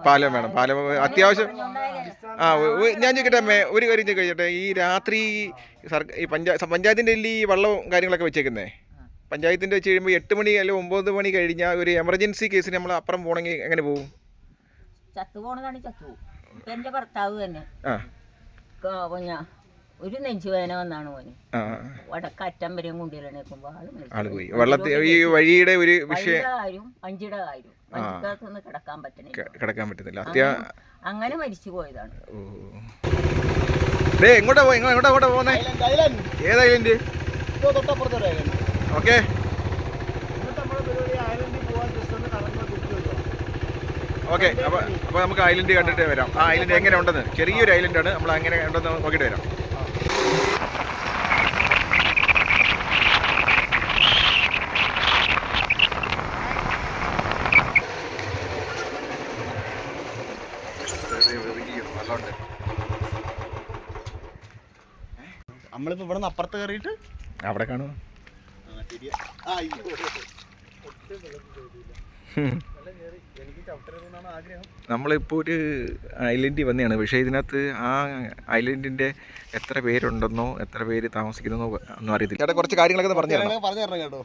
പാലം വേണം, പാലം അത്യാവശ്യം. ഞാൻ ചോദിക്കട്ടെ അമ്മേ, ഒരു കാര്യം ചോദിക്കട്ടെ, ഈ രാത്രി ഈ പഞ്ചായത്തിൻ്റെ ഈ വള്ളവും കാര്യങ്ങളൊക്കെ വെച്ചേക്കുന്നേ, പഞ്ചായത്തിൻ്റെ വെച്ച് കഴിയുമ്പോൾ 8 മണി അല്ലെങ്കിൽ 9 മണി കഴിഞ്ഞാൽ ഒരു എമർജൻസി കേസിന് നമ്മൾ അപ്പുറം പോകണമെങ്കിൽ എങ്ങനെ പോകും? ചത്തുപോണതാണ് ചത്തുപോകും. എൻ്റെ ഭർത്താവ് തന്നെ ഒരു നെഞ്ചുവേദന വന്നാണ് പോന്, വടക്കറ്റം വരെയും കൊണ്ടിലേക്കുമ്പോ ആള് പോയി. വെള്ളത്തിൽ ഈ വഴിയുടെ ഒരു വിഷയം, വഞ്ചിയുടെ കാര്യം വഞ്ചിക്കകത്തൊന്നും കിടക്കാൻ പറ്റുന്നില്ല, അങ്ങനെ മരിച്ചു പോയതാണ്. എങ്ങോട്ടാ പോകുന്നേ? ഏത് ഐലൻഡ്? Okay, okay. അപ്പോൾ നമുക്ക് ഐലൻഡ് കണ്ടിട്ട് വരാം. ആ ഐലൻഡ് എങ്ങനെ ഉണ്ടെന്ന്, ചെറിയൊരു ഐലൻഡാണ്, നമ്മൾ എങ്ങനെ ഉണ്ടെന്ന് നോക്കിയിട്ട് വരാം. നമ്മളിപ്പോ ഇവിടെ നിന്ന് അപ്പുറത്ത് കയറിയിട്ട് അവിടെ കാണുക. നമ്മളിപ്പോൾ ഒരു ഐലൻഡിൽ വന്നതാണ്. പക്ഷേ ഇതിനകത്ത് ആ ഐലൻഡിൻ്റെ എത്ര പേരുണ്ടെന്നോ എത്ര പേര് താമസിക്കുന്നോ ഒന്നും അറിയത്തില്ല. ചേട്ടാ കുറച്ച് കാര്യങ്ങളൊക്കെ പറഞ്ഞു തരണം കേട്ടോ.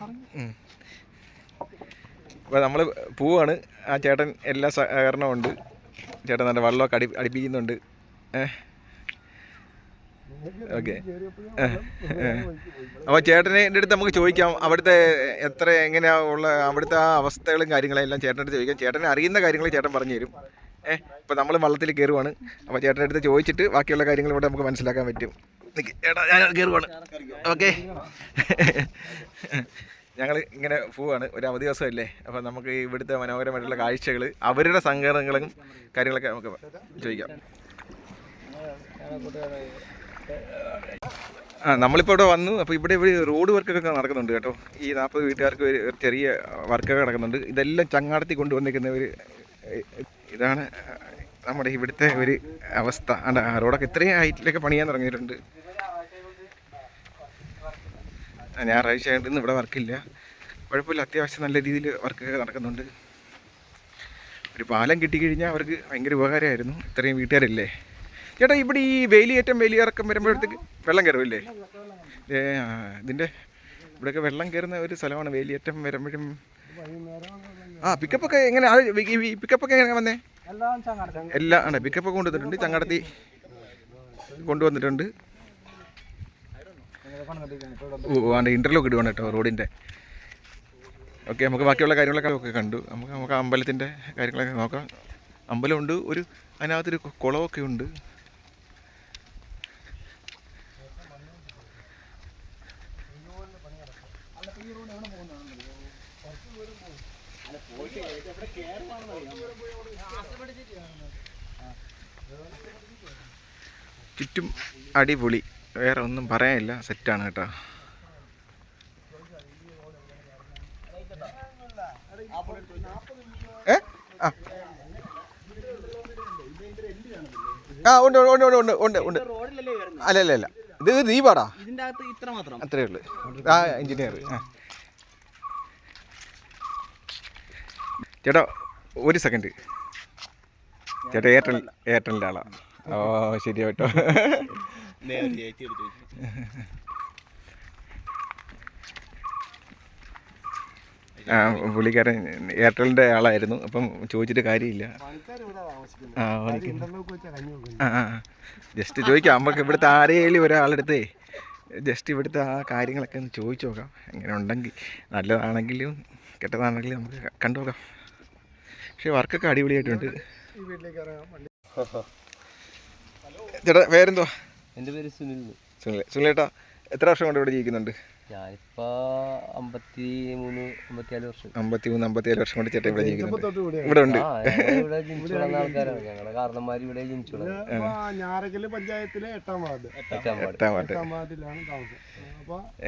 അപ്പോൾ നമ്മൾ പോവാണ്. ആ ചേട്ടൻ എല്ലാ സഹകരണവും ഉണ്ട്. ചേട്ടൻ നല്ല വെള്ളമൊക്കെ അടിപ്പിക്കുന്നുണ്ട്. ഓക്കെ. അപ്പോൾ ചേട്ടനെ അടുത്ത് നമുക്ക് ചോദിക്കാം, അവിടുത്തെ എങ്ങനെയാ ഉള്ള അവിടുത്തെ ആ അവസ്ഥകളും കാര്യങ്ങളെല്ലാം ചേട്ടൻ്റെ അടുത്ത് ചോദിക്കാം. ചേട്ടനെ അറിയുന്ന കാര്യങ്ങൾ ചേട്ടൻ പറഞ്ഞു തരും. ഇപ്പോൾ നമ്മൾ വള്ളത്തിൽ കയറുവാണ്. അപ്പോൾ ചേട്ടൻ്റെ അടുത്ത് ചോദിച്ചിട്ട് ബാക്കിയുള്ള കാര്യങ്ങൾ ഇവിടെ നമുക്ക് മനസ്സിലാക്കാൻ പറ്റും. ചേട്ടാ ഞാൻ കയറുവാണ്. ഓക്കെ. ഞങ്ങൾ ഇങ്ങനെ പോവാണ്, ഒരു അവധി ദിവസമല്ലേ. അപ്പോൾ നമുക്ക് ഇവിടുത്തെ മനോഹരമായിട്ടുള്ള കാഴ്ചകൾ, അവരുടെ സങ്കടങ്ങളും കാര്യങ്ങളൊക്കെ നമുക്ക് ചോദിക്കാം. നമ്മളിപ്പോൾ ഇവിടെ വന്നു. അപ്പോൾ ഇവിടെ റോഡ് വർക്കൊക്കെ നടക്കുന്നുണ്ട് കേട്ടോ. ഈ 40 വീട്ടുകാർക്ക് ഒരു ചെറിയ വർക്കൊക്കെ നടക്കുന്നുണ്ട്. ഇതെല്ലാം ചങ്ങാടത്തി കൊണ്ടുവന്നിരിക്കുന്ന ഇതാണ് നമ്മുടെ ഇവിടുത്തെ ഒരു അവസ്ഥ. റോഡൊക്കെ ഇത്രയും ഹൈറ്റിലൊക്കെ പണിയാൻ തുടങ്ങിയിട്ടുണ്ട്. ഞായറാഴ്ച ആയിട്ട് ഇന്ന് ഇവിടെ വർക്കില്ല, കുഴപ്പമില്ല. അത്യാവശ്യം നല്ല രീതിയിൽ വർക്കൊക്കെ നടക്കുന്നുണ്ട്. ഒരു പാലം കിട്ടിക്കഴിഞ്ഞാൽ അവർക്ക് ഭയങ്കര ഉപകാരമായിരുന്നു. ഇത്രയും വീട്ടുകാരില്ലേ. ചേട്ടാ ഇവിടെ ഈ വേലിയേറ്റം വേലിയിറക്കം വരുമ്പോഴത്തേക്ക് വെള്ളം കയറുമല്ലേ? ഇതിൻ്റെ ഇവിടെയൊക്കെ വെള്ളം കയറുന്ന ഒരു സ്ഥലമാണ് വേലിയേറ്റം വരുമ്പോഴും. പിക്കപ്പൊക്കെ എങ്ങനെ, പിക്കപ്പൊക്കെ എങ്ങനെ വന്നേ? എല്ലാം ആണ് പിക്കപ്പൊക്കെ കൊണ്ടുവന്നിട്ടുണ്ട്, ചങ്ങാടത്തി കൊണ്ടുവന്നിട്ടുണ്ട്. ഇൻ്റർലോക്ക് ഇടുവാണ് കേട്ടോ റോഡിൻ്റെ. ഓക്കെ, നമുക്ക് ബാക്കിയുള്ള കാര്യങ്ങളൊക്കെ കണ്ടു. നമുക്ക് അമ്പലത്തിൻ്റെ കാര്യങ്ങളൊക്കെ നോക്കാം. അമ്പലമുണ്ട്, അതിനകത്തൊരു കുളമൊക്കെ ഉണ്ട്. ചുറ്റും അടിപൊളി, വേറെ ഒന്നും പറയാനില്ല, സെറ്റാണ് കേട്ടോ. ഉണ്ട് ഉണ്ട് ഉണ്ട് ഉണ്ട് ഉണ്ട്. അല്ല ഇത് ദീപാടാ, അത്രേ ഉള്ളു. എഞ്ചിനീയർ. ചേട്ടാ ഒരു സെക്കൻഡ്. ചേട്ടാ എയർടെലിൻ്റെ ആളാ. ശരിയാ കേട്ടോ. പുള്ളിക്കാരൻ എയർടെലിൻ്റെ ആളായിരുന്നു. അപ്പം ചോദിച്ചിട്ട് കാര്യമില്ല. ജസ്റ്റ് ചോദിക്കാം, നമുക്ക് ഇവിടുത്തെ ആരെയും ഒരാളെടുത്തേ ജസ്റ്റ് ഇവിടുത്തെ ആ കാര്യങ്ങളൊക്കെ ഒന്ന് ചോദിച്ചു നോക്കാം. എങ്ങനെ ഉണ്ടെങ്കിൽ, നല്ലതാണെങ്കിലും കെട്ടതാണെങ്കിലും നമുക്ക് കണ്ടുനോക്കാം. പക്ഷേ വർക്കൊക്കെ അടിപൊളിയായിട്ടുണ്ട്. ചേട്ടാ പേരെന്തുവാ? എൻ്റെ പേര് സുനിൽ. സുനിലേട്ടാ എത്ര വർഷം കൊണ്ട് ഇവിടെ ജീവിക്കുന്നുണ്ട്? ഞാനിപ്പോ 53-54 വർഷം. 53-54 വർഷം കൊണ്ട് ചേട്ടൻ ഇവിടെ ജീവിക്കുന്നുണ്ട്. ഇവിടെ ഉണ്ട്. ഇവിടെ ജനിച്ചു വളർന്ന ആൾക്കാരാണ് ഞങ്ങളുടെ കാരണന്മാർ. ഇവിടെ ജനിച്ചു പഞ്ചായത്തിലെ 8ാം വാർഡ്.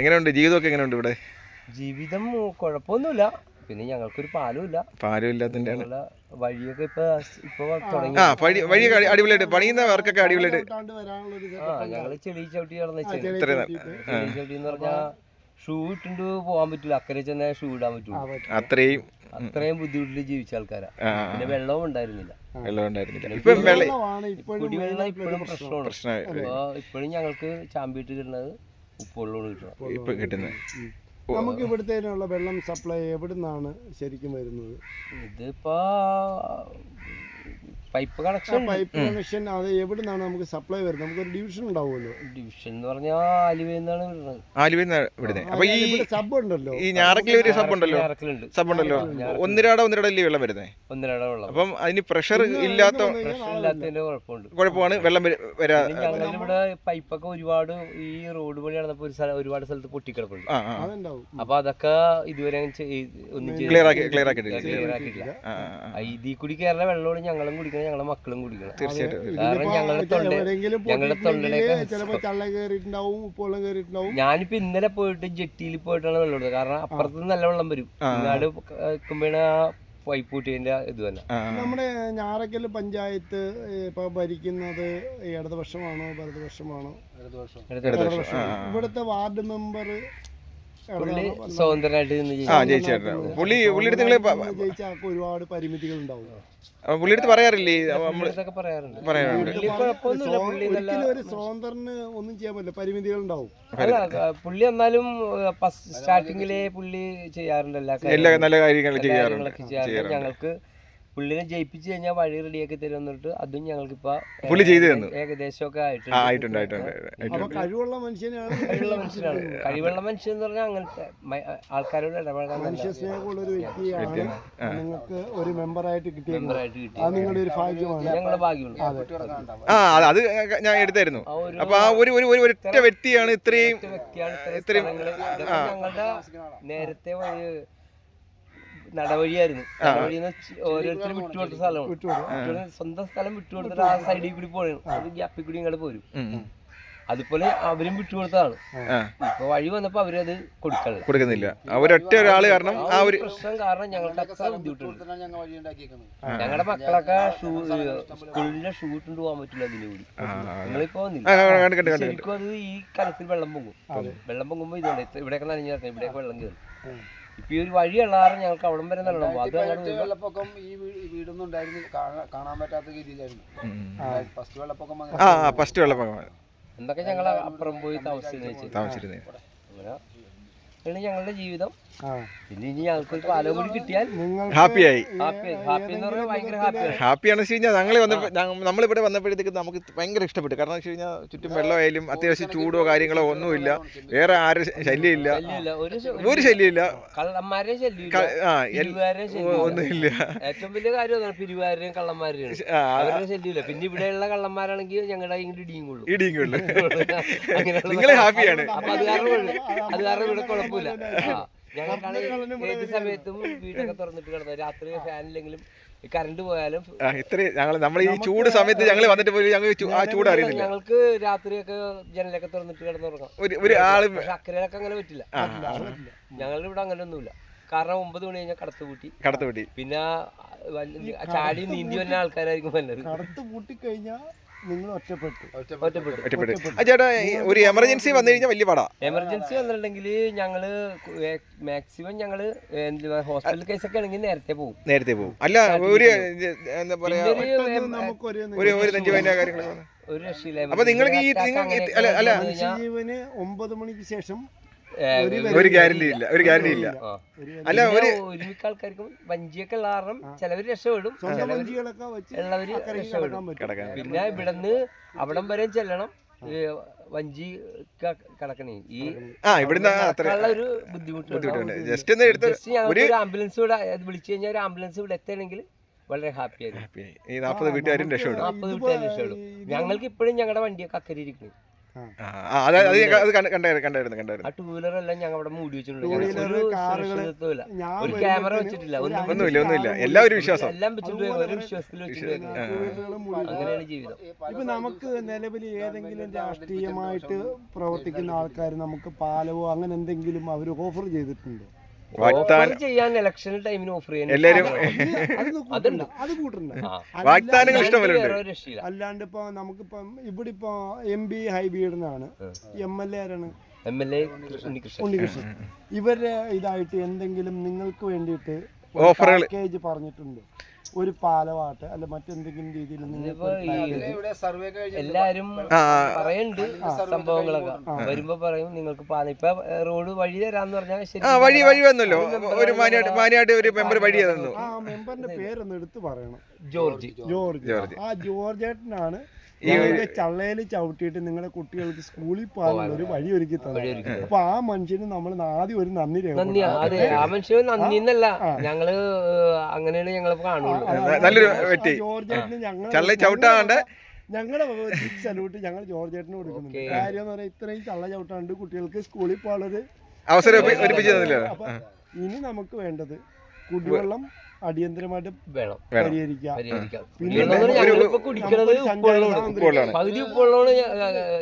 എങ്ങനെയുണ്ട് ജീവിതമൊക്കെ? എങ്ങനെയുണ്ട് ഇവിടെ ജീവിതം? കുഴപ്പമൊന്നുമില്ല. പിന്നെ ഞങ്ങൾക്കൊരു പാലും ഇല്ലാത്തതിന്റെ വഴിയൊക്കെ ഇപ്പൊ തുടങ്ങി. വഴി അടിപൊളിയായിട്ട് പണിയുന്ന വർക്കൊക്കെ അടിപൊളിയായിട്ട്. ഞങ്ങള് ചെളി ചവിട്ടി ചെളി ചവിട്ടി എന്ന് പറഞ്ഞാ ഷൂ ഇട്ടുണ്ട് പോകാൻ പറ്റില്ല. അക്കരെ ചെന്നാൽ ഷൂ ഇടാൻ പറ്റുള്ളൂ. അത്രയും ബുദ്ധിമുട്ടില് ജീവിച്ച ആൾക്കാരാ. പിന്നെ വെള്ളവും ഉണ്ടായിരുന്നില്ല. വെള്ളം ഉണ്ടായിരുന്നില്ല. ഇപ്പം വെള്ളമാണ് ഇപ്പോഴും കുടിവെള്ളം ഇപ്പോഴും പ്രശ്നമാണ്. പ്രശ്നമായി അപ്പോൾ ഇപ്പോഴും ഞങ്ങൾക്ക് ചാമ്പിയിട്ട് കിട്ടുന്നത് ഉപ്പുവെള്ളമാണ് കിട്ടുന്നത്. ഇപ്പം കിട്ടുന്നത്. നമുക്ക് ഇവിടുത്തേനുള്ള വെള്ളം സപ്ലൈ എവിടെ നിന്നാണ് ശരിക്കും വരുന്നത്? ഇതിപ്പോ പൈപ്പ് കണക്ഷൻ അത് എവിടെ നിന്നാണ് നമുക്ക് സപ്ലൈ വരുന്നത്? നമുക്കൊരു ഡിവിഷൻ ഉണ്ടാവുമല്ലോ. ഡിവിഷൻ എന്ന് പറഞ്ഞാൽ ആലുവയിൽ നിന്നാണ് വിടുന്നത്. ആലുവയിൽ വിടുന്നത്. അപ്പൊ ഈ സബ് ഉണ്ടല്ലോ, ഈ ഞാറക്കിൽ ഒരു സബ് ഉണ്ടല്ലോ, സബ് ഉണ്ടല്ലോ, ഒന്നിരാടല്ലേ വെള്ളം വരുന്നത്. ഒന്നിരാട വെള്ളം. അപ്പം അതിന് പ്രഷർ ഇല്ലാത്തതിന്റെ കുഴപ്പമാണ് വെള്ളം വരാ. ഞങ്ങളിവിടെ പൈപ്പൊക്കെ ഒരുപാട് ഈ റോഡ് പണി നടന്നപ്പോ ഒരുപാട് സ്ഥലത്ത് പൊട്ടിക്കിടപ്പുണ്ട്. അപ്പൊ അതൊക്കെ ഇതുവരെ ഒന്നും ക്ലിയർ ആക്കിയിട്ടില്ല. ഇതിൽ കൂടി കയറുന്ന വെള്ളമാണ് ഞങ്ങളും കുടിക്കണം, ഞങ്ങളെ മക്കളും കുടിക്കണം. തീർച്ചയായിട്ടും. കാരണം ഞങ്ങളുടെ ഞാനിപ്പോ ഇന്നലെ പോയിട്ട് ജെട്ടിയിൽ പോയിട്ടാണ് വെള്ളം എടുത്തത്. കാരണം അപ്പുറത്ത് നല്ല വെള്ളം വരും. ഇങ്ങാട് വെക്കുമ്പോഴാണ് പൈപ്പ് കൂട്ടിയതിന്റെ ഇത് തന്നെ. നമ്മുടെ ഞാറക്കൽ പഞ്ചായത്ത് ഇപ്പൊ ഭരിക്കുന്നത് ഇടതുപക്ഷമാണോ വലതുപക്ഷമാണോ? ഇവിടുത്തെ വാർഡ് മെമ്പർ സ്വതന്ത്രനായിട്ട് ജയിച്ച ഒരുപാട് പരിമിതികൾ ഉണ്ടാവും. പുള്ളിയെടുത്ത് പറയാറില്ലേ? ഒരു സ്വതന്ത്രന് ഒന്നും ചെയ്യാൻ പറ്റില്ല, പരിമിതികൾ ഉണ്ടാവും. പുള്ളി എന്നാലും സ്റ്റാർട്ടിങ്ങിലെ പുള്ളി ചെയ്യാറുണ്ട് എല്ലാ നല്ല കാര്യങ്ങളും ചെയ്യാറുണ്ട്. ഞങ്ങൾക്ക് പുള്ളിനെ ജയിപ്പിച്ചു കഴിഞ്ഞാൽ വഴി റെഡിയാക്കി തരുന്നിട്ട് അതും ഞങ്ങൾക്ക് ഇപ്പൊ പുള്ളി ചെയ്തു തന്നു. ഏകദേശമൊക്കെ ആയിട്ടുണ്ട്. കഴിവുള്ള മനുഷ്യനാണ്. കഴിവുള്ള മനുഷ്യൻ എന്ന് പറഞ്ഞാൽ അങ്ങനത്തെ ആൾക്കാരോട് ഇടപെടാൻ മനുഷ്യസ്നേഹമുള്ള ഒരു വ്യക്തിയാണ് നിങ്ങൾക്ക് ഒരു മെമ്പറായിട്ട് കിട്ടിയത്. അത് നിങ്ങളുടെ ഒരു ഭാഗ്യമാണ്, ഞങ്ങളുടെ ഭാഗ്യമുണ്ട്. അത് ഞാൻ എടുത്തായിരുന്നു. അപ്പൊ ആ ഒരു ഒറ്റ വ്യക്തിയാണ് ഇത്രയും ഞങ്ങളുടെ നേരത്തെ നടവഴിയായിരുന്നു. നടവഴിന്ന് ഓരോരുത്തരും വിട്ടുകൊടുത്ത സ്ഥലമാണ്. സ്വന്തം സ്ഥലം വിട്ടുകൊടുത്തിട്ട് ആ സൈഡിൽ കൂടി പോകണം, ഗ്യാപ്പിൽ കൂടി ഇങ്ങോട്ട് പോരും. അതുപോലെ അവരും വിട്ടുകൊടുത്തതാണ്. ഇപ്പൊ വഴി വന്നപ്പോ അവരത് കൊടുക്കുന്നില്ല. അവരൊറ്റ ഒരാള് കാരണം ആ ഒരു പ്രശ്നം കാരണം ഞങ്ങളുടെ അത്ര ബുദ്ധിമുട്ടുണ്ട്. ഞങ്ങളുടെ മക്കളൊക്കെ സ്കൂളിലെ ഷൂ ഇട്ടുണ്ട് പോകാൻ പറ്റില്ല അതിന്റെ കൂടി. നിങ്ങളിപ്പോ ശരിക്കും അത് ഈ കലത്തിൽ വെള്ളം പൊങ്ങുമ്പോ ഇതുണ്ട്. ഇവിടെയൊക്കെ നനഞ്ഞു കിടക്കണം, ഇവിടെയൊക്കെ വെള്ളം കയറും. ഇപ്പൊ ഈ ഒരു വഴിയുള്ള കാരണം ഞങ്ങൾക്ക് അവിടം വരെ നല്ല വെള്ളപ്പൊക്കം ഈ വീടൊന്നും ഉണ്ടായിരുന്നു, കാണാൻ പറ്റാത്ത രീതിയിലായിരുന്നു ഫസ്റ്റ് വെള്ളപ്പൊക്കം. എന്തൊക്കെ ഞങ്ങൾ അപ്പുറം പോയി താമസിച്ചിരുന്നത്. അങ്ങനെ ഞങ്ങളുടെ ജീവിതം. പിന്നെ ഇനി ഞങ്ങൾക്ക് ഒരു പാലം കൂടി കിട്ടിയാൽ ഹാപ്പിയായി. ഹാപ്പി എന്ന് പറഞ്ഞാൽ ഭയങ്കര ഹാപ്പിയാണ്. ഹാപ്പിയാണെന്ന് വെച്ച് കഴിഞ്ഞാൽ നമ്മളിവിടെ വന്നപ്പോഴത്തേക്ക് നമുക്ക് ഭയങ്കര ഇഷ്ടപ്പെട്ടു. കാരണം വെച്ച് കഴിഞ്ഞാൽ ചുറ്റും വെള്ളമായാലും അത്യാവശ്യം ചൂടോ കാര്യങ്ങളോ ഒന്നുമില്ല, വേറെ ആരും ശല്യമില്ല, ഒരു ശല്യമില്ല, കള്ളന്മാരെ ഒന്നുമില്ല. ഏറ്റവും വലിയ കാര്യം പിരിവാരെയും കള്ളന്മാരെയും അവരുടെ ശല്യമില്ല. പിന്നെ ഇവിടെയുള്ള കള്ളന്മാരാണെങ്കിൽ ഞങ്ങളുടെ ഇടിയും കൊള്ളും. നിങ്ങളെ ഹാപ്പിയാണ്. അപ്പൊ അത് കാരണം ഇവിടെ കുഴപ്പമില്ല. ഞങ്ങൾക്കാണെങ്കിൽ ഏത് സമയത്തും വീടൊക്കെ തുറന്നിട്ട് കിടന്നത്, രാത്രി ഫാനില്ലെങ്കിലും കറണ്ട് പോയാലും നമ്മൾ ഈ ചൂട് സമയത്ത് ഞങ്ങൾ വന്നിട്ട് പോയി ആ ചൂട് അറിയുന്നില്ല. ഞങ്ങൾക്ക് രാത്രിയൊക്കെ ജനലൊക്കെ തുറന്നിട്ട് കിടന്നുറങ്ങാം. പക്ഷെ അക്കരയിലൊക്കെ അങ്ങനെ പറ്റില്ല. ഞങ്ങളുടെ ഇവിടെ അങ്ങനെ ഒന്നുമില്ല. കാരണം 9 മണി കഴിഞ്ഞാൽ കടത്തുപൂട്ടി. പിന്നെ ചാടി നീന്തി വന്ന ആൾക്കാരായിരിക്കും വന്നത്. കടത്തുപൂട്ടി കഴിഞ്ഞാൽ നിങ്ങൾ ഒറ്റപ്പെട്ടു. ചേട്ടാ, ഒരു എമർജൻസി വന്നു കഴിഞ്ഞാൽ വലിയ പാടാ. എമർജൻസി വന്നിട്ടുണ്ടെങ്കിൽ ഞങ്ങള് മാക്സിമം ഹോസ്പിറ്റൽ കേസൊക്കെ ആണെങ്കിൽ നേരത്തെ പോകും. അല്ല, ഒരു എന്താ പറയാ, ഒരു നെഞ്ചുവേദന കാര്യങ്ങളൊക്കെ ഒരു രക്ഷയില്ല. അപ്പൊ നിങ്ങൾക്ക് ഈ 9 മണിക്ക് ശേഷം ഒരു ഗ്യാരണ്ടി ഇല്ല. അല്ല, ഒരുമിക്ക ആൾക്കാർക്കും വഞ്ചിയൊക്കെ ഉള്ള കാരണം ചിലവര് രക്ഷപ്പെടും, ഉള്ളവര് രക്ഷപ്പെടും. പിന്നെ ഇവിടുന്ന് അവിടം വരെ ചെല്ലണം, വഞ്ചി കടക്കണേ. ഈ ഒരു ബുദ്ധിമുട്ടുണ്ട്. ഒരു ആംബുലൻസ് ഇവിടെ വിളിച്ചു കഴിഞ്ഞാൽ ഒരു ആംബുലൻസ് ഇവിടെ എത്തണമെങ്കിൽ വളരെ ഹാപ്പി ആയിരുന്നു. 40 വീട്ടുകാരും രക്ഷപ്പെടും. ഞങ്ങൾക്ക് ഇപ്പോഴും ഞങ്ങളുടെ വണ്ടിയൊക്കെ അക്കരെ ഇരിക്കണേ. കണ്ടായിരുന്നു. ആ ടൂ വീലർ എല്ലാം ഞങ്ങൾ അവിടെ മൂടി വെച്ചിട്ടുണ്ട്. ഒരു ക്യാമറ വെച്ചിട്ടില്ല, ഒന്നുമില്ല. എല്ലാവരും വിശ്വാസം, എല്ലാം വെച്ചിട്ട് ഒരു വിശ്വാസത്തിൽ വെച്ചിട്ട് അങ്ങനെയാണ് ജീവിതം. ഇപ്പൊ നമുക്ക് നിലവിൽ ഏതെങ്കിലും രാഷ്ട്രീയമായിട്ട് പ്രവർത്തിക്കുന്ന ആൾക്കാർ നമുക്ക് പാലവോ അങ്ങനെ എന്തെങ്കിലും അവർ ഓഫർ ചെയ്തിട്ടുണ്ടോ? ചെയ്യാൻ ഇലക്ഷൻ ടൈമിന് ഓഫർ ചെയ്യാൻ എല്ലാരും അത് കൂട്ടുണ്ട്. വാഗ്ദാനങ്ങൾ ഇഷ്ടംപോലെ. അല്ലാണ്ട് ഇപ്പൊ നമുക്കിപ്പം ഇവിടെ ഇപ്പൊ MP ഹൈബീഡനാണ്, MLA ആരാണ്? MLA ഉണ്ണികൃഷ്ണൻ. ഇവരുടെ ഇതായിട്ട് എന്തെങ്കിലും നിങ്ങൾക്ക് വേണ്ടിയിട്ട് ഓഫറുകൾ പാക്കേജ് പറഞ്ഞിട്ടുണ്ട്. ഒരു പാലവാട്ടെ അല്ല മറ്റെന്തെങ്കിലും രീതിയിൽ സർവേ എല്ലാരും പറയുന്നുണ്ട് സംഭവങ്ങളൊക്കെ വരുമ്പോ പറയും നിങ്ങൾക്ക് ഇപ്പൊ റോഡ് വഴി തരാന്ന് പറഞ്ഞാൽ ശരി. വഴി വന്നല്ലോ, ഒരു മാനിയാട്ട് ഒരു മെമ്പർ വഴി തന്നു. ആ മെമ്പറിന്റെ പേരൊന്ന് എടുത്തു പറയണം. ജോർജ്. ആ ജോർജേട്ടനാണ് ചള്ളയില് ചവിട്ടിയിട്ട് നിങ്ങളുടെ കുട്ടികൾക്ക് സ്കൂളിൽ പോകാനുള്ള ഒരു വഴി ഒരുക്കി തന്നത്. അപ്പൊ ആ മനുഷ്യന് നമ്മൾ ആദ്യം ഒരു നന്ദി അതെ, ആ മനുഷ്യന് നന്ദി എന്നല്ല, ഞങ്ങള് അങ്ങനെയാണ് ഞങ്ങൾ കാണുള്ളൂ. നല്ലൊരു വ്യക്തി. ജോർജേട്ടന് ഞങ്ങളുടെ സല്യൂട്ട് ഞങ്ങൾ ജോർജേട്ടന് കൊടുക്കുന്നുണ്ട്. കാര്യം എന്ന് പറയാൻ ഇത്രയും ചള്ള ചവിട്ടാണ്ട് കുട്ടികൾക്ക് സ്കൂളിൽ പോകാനൊരു അവസരം. അപ്പൊ ഇനി നമുക്ക് വേണ്ടത് കുടിവെള്ളം അടിയന്തരമായിട്ട് പരിഹരിക്കാം. പകുതി ഉപ്പുള്ളതാണ്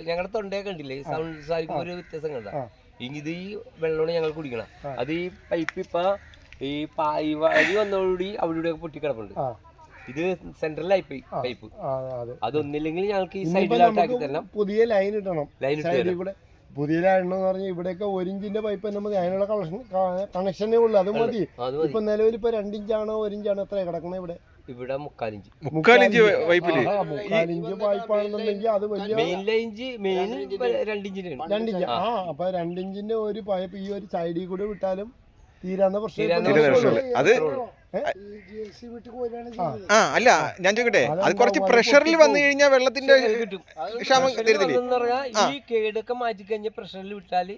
ഞങ്ങളുടെ തൊണ്ടയെ കണ്ടില്ലേ, സംസാരിക്കുമ്പോ ഒരു വ്യത്യാസം കണ്ട. ഇത് ഈ വെള്ളമാണ് ഞങ്ങൾ കുടിക്കണം. അത് ഈ പൈപ്പ് ഇപ്പൊ ഈ വഴി വന്നതോടുകൂടി അവിടെ ഇവിടെ പൊട്ടിക്കിടപ്പുണ്ട്. ഇത് സെൻട്രലായി പൈപ്പ്. അതൊന്നില്ലെങ്കിൽ ഞങ്ങൾക്ക് ഈ സൈഡിലാക്കി തരണം. പുതിയ ലൈൻ ഇടണം. പുതിയ ലൈൻ എന്ന് പറഞ്ഞാൽ ഇവിടെയൊക്കെ 1 ഇഞ്ചിന്റെ പൈപ്പ് തന്നെ മതി, അതിനുള്ള കണക്ഷനേ ഉള്ളൂ, അത് മതി. ഇപ്പൊ നിലവിൽ ഇപ്പൊ 2 ഇഞ്ചാണോ 1 ഇഞ്ചാണോ എത്ര കിടക്കുന്നത് ഇവിടെ? ഇവിടെ 3/4 ഇഞ്ച് പൈപ്പില് 3/4 ഇഞ്ച് പൈപ്പാണെന്നുണ്ടെങ്കിൽ അത് വലിയ 2 ഇഞ്ചിന്. അപ്പൊ 2 ഇഞ്ചിന്റെ ഒരു പൈപ്പ് ഈ ഒരു സൈഡിൽ കൂടെ വിട്ടാലും തീരാന്ന പ്രശ്നം. അത് അല്ല ഞാൻ ചോദിക്കട്ടെ, അത് കുറച്ച് പ്രഷറിൽ വന്നു കഴിഞ്ഞാൽ വെള്ളത്തിന്റെ ക്ഷാമം തരുന്നില്ലേ? ഈ കേടൊക്കെ മാറ്റി കഴിഞ്ഞ പ്രഷറിൽ വിട്ടാല്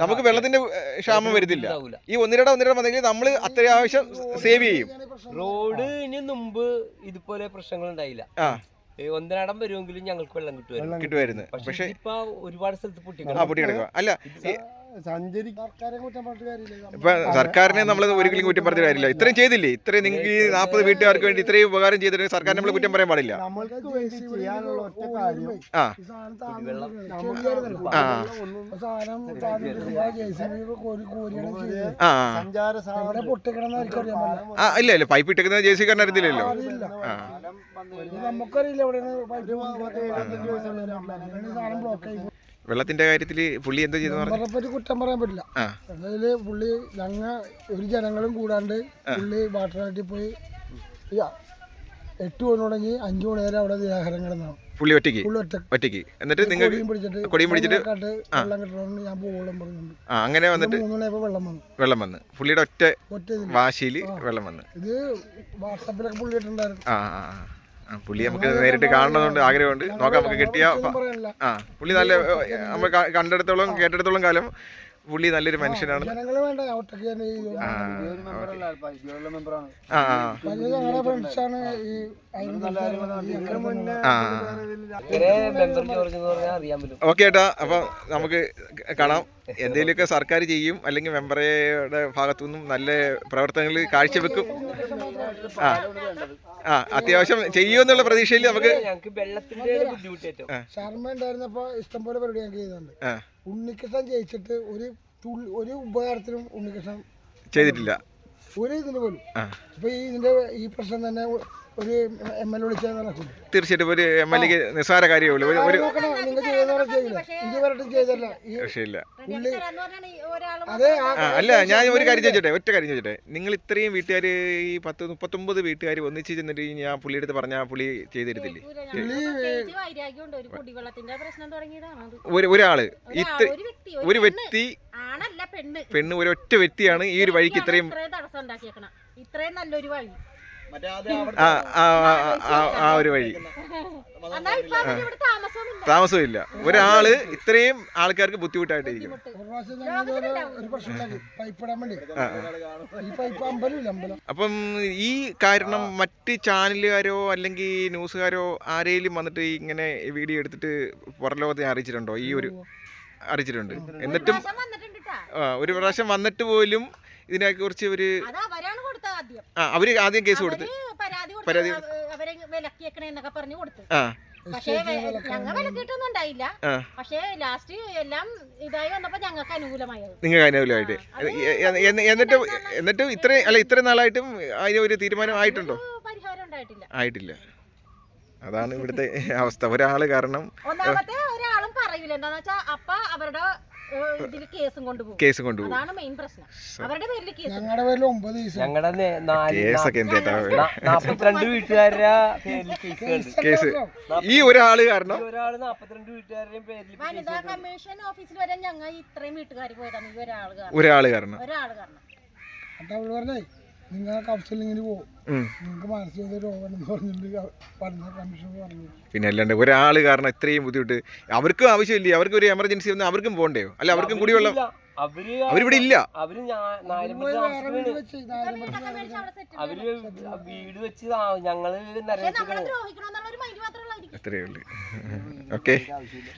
നമുക്ക് വെള്ളത്തിന്റെ ക്ഷാമം വരുന്നില്ല. ഈ ഒന്നിരട വന്നെങ്കിൽ നമ്മൾ അത്യാവശ്യം സേവ് ചെയ്യും. റോഡിന് മുമ്പ് ഇതുപോലെ പ്രശ്നങ്ങൾ ഉണ്ടായില്ല. ഒന്നരാടം വരുമെങ്കിലും ഞങ്ങൾക്ക് വെള്ളം കിട്ടുമായിരുന്നു. പക്ഷെ ഇപ്പൊ ഒരുപാട് സ്ഥലത്ത് പൊട്ടിക്കിടക്കുക. അല്ല ഇപ്പൊ സർക്കാരിനെ നമ്മൾ ഒരിക്കലും കുറ്റം പറഞ്ഞ കാര്യമില്ല. ഇത്രയും ചെയ്തില്ലേ, ഇത്രയും നിങ്ങൾക്ക് ഈ 40 വീട്ടുകാർക്ക് വേണ്ടി ഇത്രയും ഉപകാരം ചെയ്തിട്ട് സർക്കാർ നമ്മൾ കുറ്റം പറയാൻ പാടില്ല. ഇല്ല പൈപ്പ് ഇട്ടേക്കുന്നത് JC കാരൻ അറിയത്തില്ലല്ലോ. വെള്ളത്തിന്റെ കാര്യത്തിൽ പുള്ളി എന്താ ചെയ്തു കുറ്റം പറയാൻ പറ്റില്ല. അതില് പുള്ളി ഒരു ജനങ്ങളും കൂടാണ്ട് പുള്ളി വാട്ടറാട്ടി പോയി 8 മണി തുടങ്ങി 5 മണി വരെ അവിടെ നിരാഹാരം കിടന്നാണ് പുള്ളി ഒറ്റയ്ക്ക്. എന്നിട്ട് നിങ്ങൾ കൊടിയും പിടിച്ചിട്ട് ഞാൻ പോകണം പറഞ്ഞു. അങ്ങനെ വന്നിട്ട് 3 മണിയായപ്പോ വെള്ളം വന്ന് പുള്ളിയുടെ ഒറ്റ വാശിയില് വെള്ളം വന്ന്. ഇത് വാട്സാപ്പിലൊക്കെ പുള്ളി ഇട്ടുണ്ടായിരുന്നു. പുള്ളി നമുക്ക് നേരിട്ട് കാണണമെന്നുണ്ട്, ആഗ്രഹമുണ്ട്. നോക്കാം, നമുക്ക് കിട്ടിയ പുള്ളി നല്ല നമ്മൾ കണ്ടെടുത്തോളം കേട്ടെടുത്തോളം കാലം പുള്ളി നല്ലൊരു മനുഷ്യനാണ്. ഓക്കെ ഏട്ടാ, അപ്പൊ നമുക്ക് കാണാം. എന്തെങ്കിലുമൊക്കെ സർക്കാർ ചെയ്യും, അല്ലെങ്കിൽ മെമ്പറുടെ ഭാഗത്തുനിന്നും നല്ല പ്രവർത്തനങ്ങൾ കാഴ്ചവെക്കും. അത്യാവശ്യം ചെയ്യുമെന്നുള്ള പ്രതീക്ഷയിൽ നമുക്ക് ശർമ്മ ഉണ്ടായിരുന്നപ്പോ ഇഷ്ടംപോലെ പരിപാടി ഞങ്ങൾക്ക് ചെയ്യുന്നുണ്ട്. ഉണ്ണികൃഷ്ണൻ ജയിച്ചിട്ട് ഒരു ഉപകാരത്തിനും ഉണ്ണികൃഷ്ണൻ ചെയ്തിട്ടില്ല ഒരു ഇതിന് പോലും. ഇപ്പൊ ഈ പ്രശ്നം തന്നെ ഒരു MLA വിളിച്ചാൽ നടക്കും. തീർച്ചയായിട്ടും ഒരു MLA നിസ്സാര കാര്യമുള്ളൂ. അല്ല ഞാൻ ഒരു കാര്യം ചോദിച്ചോട്ടെ, ഒറ്റ കാര്യം ചോദിച്ചോട്ടെ. നിങ്ങൾ ഇത്രയും വീട്ടുകാർ ഈ 39 വീട്ടുകാർ ഒന്നിച്ച് ചെന്നിട്ട് ഞാൻ പുള്ളിയുടെ അടുത്ത് പറഞ്ഞാൽ പുള്ളി ചെയ്തിരുത്തില്ലേ? ഒരാള് ഒരു വ്യക്തി പെണ്ണ് ഒരൊറ്റ വ്യക്തിയാണ് ഈ ഒരു വഴിക്ക് ഇത്രയും നല്ലൊരു വഴി ആ ഒരു വഴി താമസമില്ല. ഒരാള് ഇത്രയും ആൾക്കാർക്ക് ബുദ്ധിമുട്ടായിട്ടിരിക്കും. അപ്പം ഈ കാരണം മറ്റ് ചാനലുകാരോ അല്ലെങ്കിൽ ന്യൂസുകാരോ ആരെങ്കിലും വന്നിട്ട് ഇങ്ങനെ വീഡിയോ എടുത്തിട്ട് പുറം ലോകത്തെ അറിയിച്ചിട്ടുണ്ടോ? അറിയിച്ചിട്ടുണ്ട്. എന്നിട്ടും ഒരു പ്രാവശ്യം വന്നിട്ട് പോലും ഇതിനെക്കുറിച്ച് അവര് ആദ്യം കേസ് കൊടുത്ത് പരാതി പക്ഷേ ഞങ്ങൾ വിലക്കിയിട്ടൊന്നും ഉണ്ടായില്ല. പക്ഷേ ലാസ്റ്റ് എല്ലാം ഇതായി വന്നപ്പോ ഞങ്ങൾക്ക് അനുകൂലമായത്. നിങ്ങൾക്ക് അനുകൂലമായിട്ട് എന്നിട്ടും ഇത്ര നാളായിട്ടും അതിന് ഒരു തീരുമാനം ആയിട്ടുണ്ടോ? പരിഹാരം ആയിട്ടില്ല. അതാണ് ഇവിടുത്തെ അവസ്ഥ. ഒരാള് കാരണം ഒന്നാമത്തെ ഒരാളും പറയൂല. എന്താന്ന് വെച്ചാ അപ്പ അവരുടെ ഇതിൽ കേസും കൊണ്ടുപോകും. അതാണ് മെയിൻ പ്രശ്നം. അവരുടെ പേരിൽ കേസ്. ഞങ്ങളുടെ പേരിൽ 9 ദിവസം ഞങ്ങളുടെ കേസൊക്കെ എന്തേട്ടാ 42 വീട്ടുകാരുടെ പേരിൽ കേസ് ഈ ഒരാള് കാരണം ഒരാള് 42 വീട്ടുകാരുടെയും പേരിൽ വനിതാ കമ്മീഷൻ ഓഫീസിൽ വരെ ഞങ്ങൾ ഇത്രയും വീട്ടുകാർ പോയതാണ് ഈ ഒരാള് കാരണം. എന്നിട്ട് അവള് പറഞ്ഞേ നിങ്ങൾ കൗൺസിലിങ്ങിന് പോകും, നിങ്ങൾക്ക് മാനസിക രോഗം പറഞ്ഞിട്ട് കമ്മീഷൻ പറഞ്ഞു. പിന്നെ അല്ലാണ്ട് ഒരാള് കാരണം ഇത്രയും ബുദ്ധിമുട്ട്. അവർക്കും ആവശ്യമില്ലേ? അവർക്ക് ഒരു എമർജൻസി വന്നാൽ അവർക്കും പോകണ്ടയോ? അല്ല അവർക്കും കുടിവെള്ളം അവരിവിടെ ഇല്ല. അവര് വീട് വെച്ച് ഞങ്ങള് അത്രയേ ഉള്ളൂ. ഓക്കെ,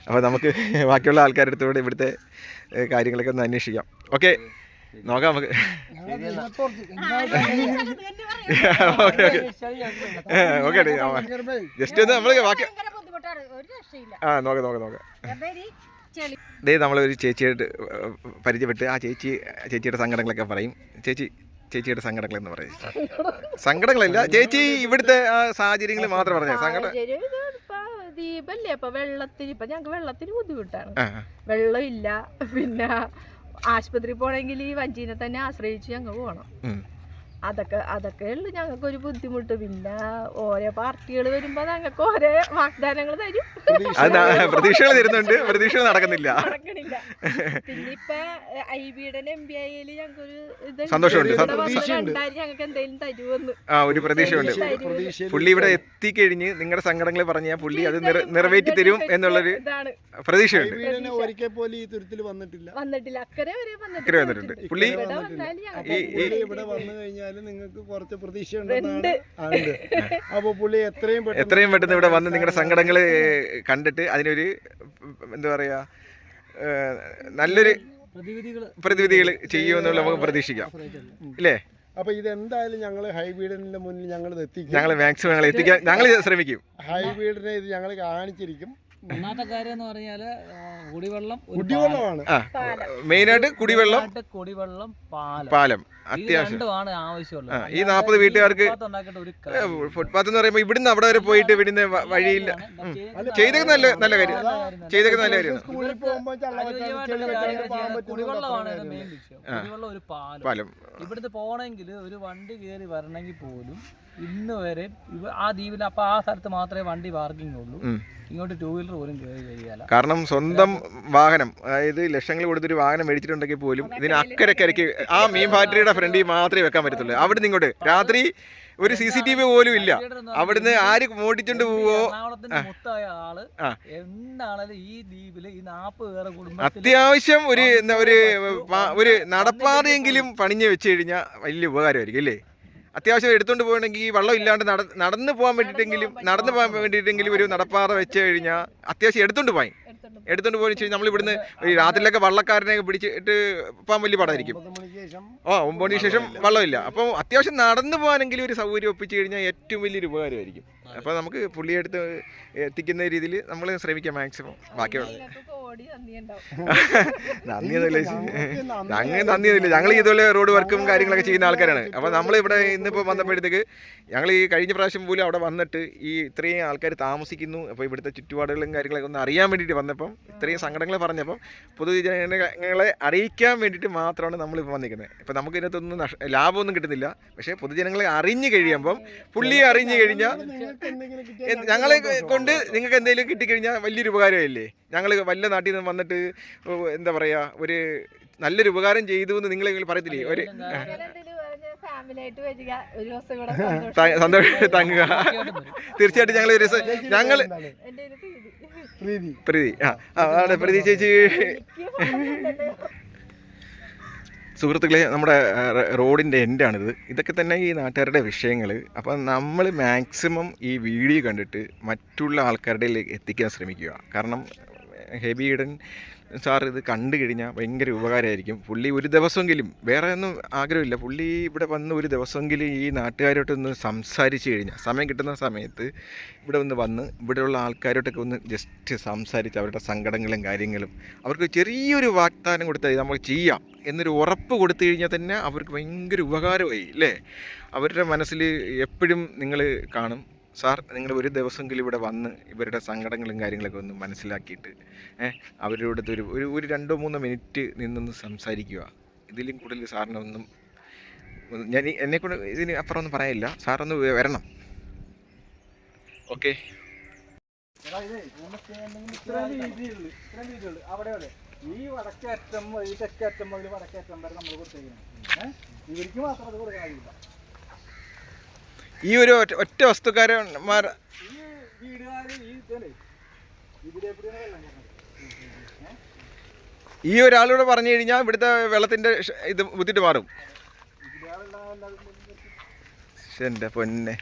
അപ്പോൾ നമുക്ക് ബാക്കിയുള്ള ആൾക്കാരുടെ അടുത്തോടെ ഇവിടുത്തെ കാര്യങ്ങളൊക്കെ ഒന്ന് അന്വേഷിക്കാം. ഓക്കെ, നോക്കാം നമുക്ക്. ഓക്കെ, ജസ്റ്റ് ഒന്ന് നമ്മൾ ബാക്കി നോക്കാം. ഇതേ നമ്മളൊരു ചേച്ചിയായിട്ട് പരിചയപ്പെട്ട് ആ ചേച്ചിയുടെ സങ്കടങ്ങളൊക്കെ പറയും. ചേച്ചിയുടെ സങ്കടങ്ങളെന്ന് പറയും. സങ്കടങ്ങളല്ല ചേച്ചി, ഇവിടുത്തെ ആ സാഹചര്യങ്ങൾ മാത്രം പറഞ്ഞ സങ്കടം. ദീപല്ലേ, അപ്പൊ വെള്ളത്തിന് ഇപ്പൊ ഞങ്ങക്ക് വെള്ളത്തിന് ബുദ്ധിമുട്ടാണ്. വെള്ളം ഇല്ല. പിന്നെ ആശുപത്രി പോണെങ്കിൽ ഈ വഞ്ചീനെ തന്നെ ആശ്രയിച്ച് ഞങ്ങൾ പോകണം. അതൊക്കെ ഉള്ളു ഞങ്ങൾക്ക് ഒരു ബുദ്ധിമുട്ട്. പിന്നെ ഓരോ പാർട്ടികൾ വരുമ്പോ ഞങ്ങൾക്ക് ഓരോ വാഗ്ദാനങ്ങൾ തരും, പ്രതീക്ഷകൾ തരുന്നുണ്ട്, പ്രതീക്ഷകൾ നടക്കണില്ല. പിന്നെ ഇപ്പൊ ഐബിയുടെ MP ആയാലും ഞങ്ങൾക്കൊരു സന്തോഷമുണ്ട്, ഞങ്ങൾക്ക് എന്തെങ്കിലും തരുമെന്ന് ഒരു പ്രതീക്ഷയുണ്ട്. പുള്ളി ഇവിടെ എത്തിക്കഴിഞ്ഞ് നിങ്ങളുടെ സങ്കടങ്ങൾ പറഞ്ഞാൽ പുള്ളി അത് നിറവേറ്റി തരും എന്നുള്ളൊരു പ്രതീക്ഷയുണ്ട്. വന്നിട്ടില്ല, അക്കരെ വരെ വന്നിട്ടുണ്ട് പുള്ളി. ഇവിടെ വന്നു കഴിഞ്ഞാൽ നിങ്ങൾക്ക് കുറച്ച് പ്രതീക്ഷയുണ്ട്. അപ്പൊ പുള്ളി എത്രയും പെട്ടെന്ന് ഇവിടെ വന്ന് നിങ്ങളുടെ സങ്കടങ്ങൾ കണ്ടിട്ട് അതിനൊരു എന്താ പറയാ നല്ലൊരു പ്രതിവിധികൾ ചെയ്യുമെന്നുള്ള നമുക്ക് പ്രതീക്ഷിക്കാം, ഇല്ലേ? അപ്പൊ ഇതെന്തായാലും ഞങ്ങൾ ഹൈബീഡിന്റെ മുന്നിൽ ഞങ്ങൾ എത്തിക്കും. ഞങ്ങൾ മാക്സിമം എത്തിക്കാൻ ഞങ്ങൾ ശ്രമിക്കും. ഹൈബീഡിനെ ഇത് ഞങ്ങൾ കാണിച്ചിരിക്കും. ഒന്നാമത്തെ കാര്യം എന്ന് പറഞ്ഞാല് കുടിവെള്ളമാണ് മെയിനായിട്ട്. കുടിവെള്ളം, പാലം അത്യാവശ്യമാണ് ആവശ്യമുള്ളത്. ഈ 40 വീട്ടുകാർക്ക് ഫുട്പാത്ത് എന്ന് പറയുമ്പോൾ ഇവിടുന്ന് അവിടെ വരെ പോയിട്ട് വിടുന്ന വഴിയില്ല. ചെയ്തൊക്കെ നല്ല കാര്യം, ചെയ്തൊക്കെ നല്ല കാര്യം. കുടിവെള്ളമാണ് മെയിൻ വിഷയം. കുടിവെള്ളം ഒരു പാലം. ഇവിടുന്ന് പോണെങ്കിൽ ഒരു വണ്ടി കയറി വരണമെങ്കിൽ പോലും ഇന്ന് വരെ ആ ദ്വീപിൽ അപ്പൊ ആ സ്ഥലത്ത് മാത്രമേ വണ്ടി പാർക്കിംഗ് ഉള്ളൂ. ഇങ്ങോട്ട് 2 വീലർ പോലും കയറി വരികയില്ല. കാരണം സ്വന്തം വാഹനം, അതായത് ലക്ഷങ്ങൾ കൊടുത്തൊരു വാഹനം മേടിച്ചിട്ടുണ്ടെങ്കിൽ പോലും ഇതിന് അക്കരക്കരയ്ക്ക് ആ മീൻ ഫാക്ടറിയുടെ ഫ്രണ്ടിൽ മാത്രമേ വെക്കാൻ പറ്റത്തുള്ളൂ. അവിടുന്ന് ഇങ്ങോട്ട് രാത്രി ഒരു CCTV പോലും ഇല്ല. അവിടുന്ന് ആര് മോട്ടിച്ചോണ്ട് പോവോ മൊത്തമായ ആള് എന്താണേലും ഈ ദ്വീപില് ഈ 40 പേരെ കുടുംബം അത്യാവശ്യം ഒരു നടപ്പാതയെങ്കിലും പണിഞ്ഞ് വെച്ച് കഴിഞ്ഞാൽ വലിയ ഉപകാരമായിരിക്കും, അല്ലേ? അത്യാവശ്യം എടുത്തുകൊണ്ട് പോകണമെങ്കിൽ വെള്ളം ഇല്ലാണ്ട് നടന്നു പോകാൻ വേണ്ടിയിട്ടെങ്കിലും ഒരു നടപ്പാത വെച്ച് കഴിഞ്ഞാൽ അത്യാവശ്യം എടുത്തുകൊണ്ട് പോയി വെച്ച് കഴിഞ്ഞാൽ നമ്മളിവിടുന്ന് രാത്രിയിലൊക്കെ വള്ളക്കാരനെയൊക്കെ പിടിച്ചിട്ട് പോകാൻ വലിയ പാടായിരിക്കും. 9 മണിക്ക് ശേഷം വെള്ളമില്ല. അപ്പോൾ അത്യാവശ്യം നടന്നു പോകാനെങ്കിലും ഒരു സൗകര്യം ഒപ്പിച്ച് കഴിഞ്ഞാൽ ഏറ്റവും വലിയൊരു ഉപകാരമായിരിക്കും. അപ്പോൾ നമുക്ക് പുള്ളിയെടുത്ത് എത്തിക്കുന്ന രീതിയിൽ നമ്മൾ ശ്രമിക്കാം മാക്സിമം. ബാക്കിയുള്ള നന്ദിയൊന്നുമില്ല. ഞങ്ങൾ ഇതുപോലെ റോഡ് വർക്കും കാര്യങ്ങളൊക്കെ ചെയ്യുന്ന ആൾക്കാരാണ്. അപ്പോൾ നമ്മളിവിടെ ഇന്നിപ്പോൾ വന്നപ്പോഴത്തേക്ക് ഞങ്ങൾ ഈ കഴിഞ്ഞ പ്രാവശ്യം പോലും അവിടെ വന്നിട്ട് ഈ ഇത്രയും ആൾക്കാർ താമസിക്കുന്നു, അപ്പോൾ ഇവിടുത്തെ ചുറ്റുപാടുകളും കാര്യങ്ങളൊക്കെ ഒന്ന് അറിയാൻ വേണ്ടിയിട്ട് വന്നപ്പം ഇത്രയും സങ്കടങ്ങൾ പറഞ്ഞപ്പം പൊതുജനങ്ങളെ അറിയിക്കാൻ വേണ്ടിയിട്ട് മാത്രമാണ് നമ്മളിപ്പോൾ വന്നിരിക്കുന്നത്. ഇപ്പോൾ നമുക്ക് ഇതിനകത്തൊന്നും ലാഭമൊന്നും കിട്ടുന്നില്ല. പക്ഷേ പൊതുജനങ്ങളെ അറിഞ്ഞു കഴിയുമ്പം പുള്ളിയെ അറിഞ്ഞു കഴിഞ്ഞാൽ ഞങ്ങളെ കൊണ്ട് നിങ്ങൾക്ക് എന്തെങ്കിലും കിട്ടിക്കഴിഞ്ഞാൽ വലിയൊരു ഉപകാരമല്ലേ? ഞങ്ങൾ വല്ല നാട്ടിൽ നിന്ന് വന്നിട്ട് എന്താ പറയുക ഒരു നല്ലൊരു ഉപകാരം ചെയ്തു എന്ന് നിങ്ങളെങ്കിലും പറയത്തില്ലേ? ഒരു സന്തോഷം തങ്ങുക. തീർച്ചയായിട്ടും ഞങ്ങൾ ഒരു ദിവസം പ്രീതി ചേച്ചി. സുഹൃത്തുക്കളെ, നമ്മുടെ റോഡിൻ്റെ എൻഡാണിത്. ഇതൊക്കെ തന്നെ ഈ നാട്ടുകാരുടെ വിഷയങ്ങൾ. അപ്പം നമ്മൾ മാക്സിമം ഈ വീഡിയോ കണ്ടിട്ട് മറ്റുള്ള ആൾക്കാരുടെ എത്തിക്കാൻ ശ്രമിക്കുക. കാരണം ഹെബി ഈഡൻ സാർ ഇത് കണ്ടു കഴിഞ്ഞാൽ ഭയങ്കര ഉപകാരമായിരിക്കും. പുള്ളി ഒരു ദിവസമെങ്കിലും, വേറെ ഒന്നും ആഗ്രഹമില്ല, പുള്ളി ഇവിടെ വന്ന് ഒരു ദിവസമെങ്കിലും ഈ നാട്ടുകാരോട്ടൊന്ന് സംസാരിച്ച് കഴിഞ്ഞാൽ, സമയം കിട്ടുന്ന സമയത്ത് ഇവിടെ വന്ന് ഇവിടെയുള്ള ആൾക്കാരോട്ടൊക്കെ ഒന്ന് ജസ്റ്റ് സംസാരിച്ച് അവരുടെ സങ്കടങ്ങളും കാര്യങ്ങളും അവർക്ക് ചെറിയൊരു വാഗ്ദാനം കൊടുത്താൽ നമുക്ക് ചെയ്യാം എന്നൊരു ഉറപ്പ് കൊടുത്തു കഴിഞ്ഞാൽ തന്നെ അവർക്ക് ഭയങ്കര ഉപകാരമായി, അല്ലേ? അവരുടെ മനസ്സിൽ എപ്പോഴും നിങ്ങൾ കാണും. സാർ നിങ്ങൾ ഒരു ദിവസമെങ്കിലും ഇവിടെ വന്ന് ഇവരുടെ സങ്കടങ്ങളും കാര്യങ്ങളൊക്കെ ഒന്ന് മനസ്സിലാക്കിയിട്ട് അവരോട് ഒരു 2-3 മിനിറ്റ് നിന്നൊന്ന് സംസാരിക്കുക. ഇതിലും കൂടുതൽ സാറിനൊന്നും ഞാൻ എന്നെക്കൊണ്ട് ഇതിന് അപ്പുറം ഒന്നും പറയാനില്ല. സാറൊന്ന് വരണം. ഓക്കെ. അവിടെ ഈ വടക്കേറ്റം ഈ തെക്കേറ്റം മുതൽ വടക്കേറ്റം വരെ നമ്മൾ കൊടുത്തേക്കുന്നത് ഇവർക്ക് മാത്രം അത് കൊടുക്കാൻ കഴിയില്ല. ഈ ഒരു ഒറ്റ വസ്തുക്കാരന്മാർ ഈ വീടുകാര് ഈ ഇതല്ലേ ഇതിലെപ്പടിയാണ് വെള്ളം കയറുന്നത്. ഈ ഒരാളോട് പറഞ്ഞു കഴിഞ്ഞാൽ ഇവിടുത്തെ വെള്ളത്തിൻ്റെ ഇത് ബുദ്ധിമുട്ട് മാറും. എൻ്റെ പൊന്നെ,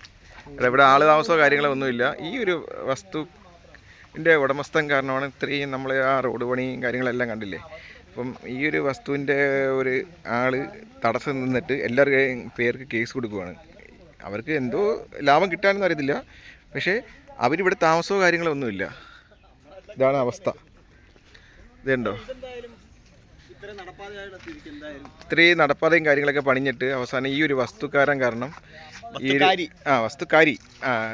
ഇവിടെ ആൾ താമസമോ കാര്യങ്ങളോ ഒന്നുമില്ല. ഈ ഒരു വസ്തുവിൻ്റെ ഉടമസ്ഥൻ കാരണമാണ് ഇത്രയും നമ്മൾ ആ റോഡ് പണിയും കാര്യങ്ങളെല്ലാം കണ്ടില്ലേ. അപ്പം ഈ ഒരു വസ്തുവിൻ്റെ ഒരു ആൾ തടസ്സം നിന്നിട്ട് എല്ലാവരുടെയും പേർക്ക് കേസ് കൊടുക്കുകയാണ്. അവർക്ക് എന്തോ ലാഭം കിട്ടാനൊന്നും അറിയത്തില്ല, പക്ഷേ അവരിവിടെ താമസമോ കാര്യങ്ങളോ ഒന്നുമില്ല. ഇതാണ് അവസ്ഥ. ഇതുണ്ടോ, ഇത്രയും നടപ്പാതയും കാര്യങ്ങളൊക്കെ പണിഞ്ഞിട്ട് അവസാനം ഈ ഒരു വസ്തുക്കാരൻ കാരണം ഈ വസ്തുക്കാരി